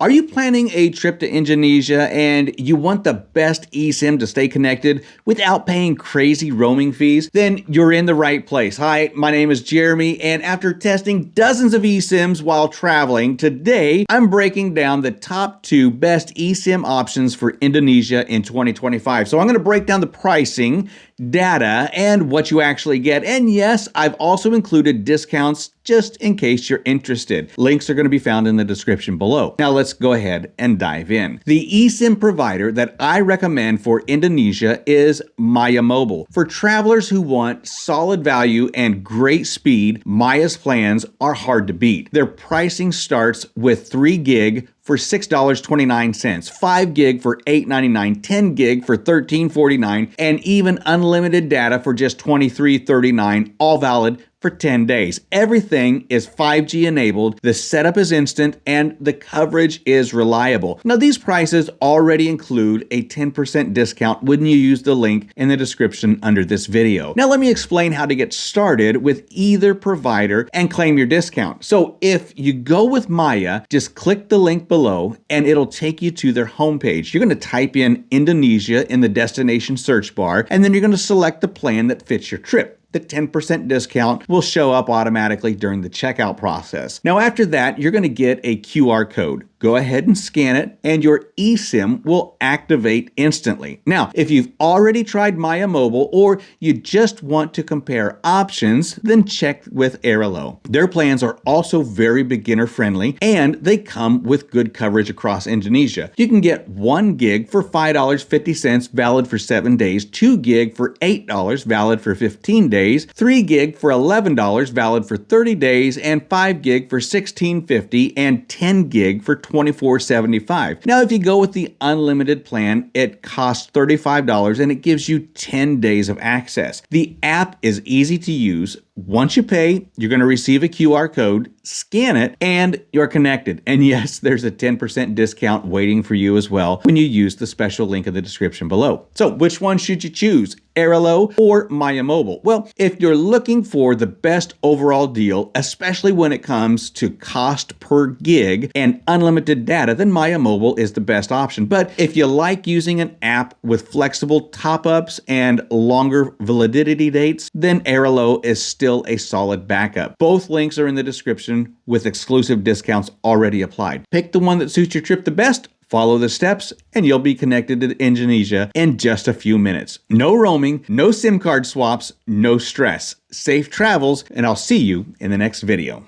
Are you planning a trip to Indonesia and you want the best eSIM to stay connected without paying crazy roaming fees? Then you're in the right place. Hi, my name is Jeremy, and after testing dozens of eSIMs while traveling, today I'm breaking down the top 2 best eSIM options for Indonesia in 2025. So I'm going to break down the pricing, data, and what you actually get. And yes, I've also included discounts just in case you're interested. Links are going to be found in the description below. Now let's go ahead and dive in. The eSIM provider that I recommend for Indonesia is Maya Mobile. For travelers who want solid value and great speed, Maya's plans are hard to beat. Their pricing starts with 3 gig for $6.29, 5 gig for $8.99, 10 gig for $13.49, and even unlimited data for just $23.39, all valid for 10 days. Everything is 5G enabled, the setup is instant, and the coverage is reliable. Now, these prices already include a 10% discount when you use the link in the description under this video. Now, let me explain how to get started with either provider and claim your discount. So if you go with Maya, just click the link below and it'll take you to their homepage. You're going to type in Indonesia in the destination search bar, and then you're going to select the plan that fits your trip. The 10% discount will show up automatically during the checkout process. Now, after that, you're going to get a QR code. Go ahead and scan it, and your eSIM will activate instantly. Now, if you've already tried Maya Mobile or you just want to compare options, then check with Airalo. Their plans are also very beginner-friendly, and they come with good coverage across Indonesia. You can get 1 gig for $5.50, valid for 7 days, 2 gig for $8, valid for 15 days, 3 gig for $11, valid for 30 days, and 5 gig for $16.50, and 10 gig for $24.75. Now, if you go with the unlimited plan, it costs $35 and it gives you 10 days of access. The app is easy to use. Once you pay, you're going to receive a QR code, scan it, and you're connected. And yes, there's a 10% discount waiting for you as well when you use the special link in the description below. So which one should you choose? Airalo or Maya Mobile? Well, if you're looking for the best overall deal, especially when it comes to cost per gig and unlimited data, then Maya Mobile is the best option. But if you like using an app with flexible top-ups and longer validity dates, then Airalo is still a solid backup. Both links are in the description with exclusive discounts already applied. Pick the one that suits your trip the best, follow the steps, and you'll be connected to Indonesia in just a few minutes. No roaming, no SIM card swaps, no stress. Safe travels, and I'll see you in the next video.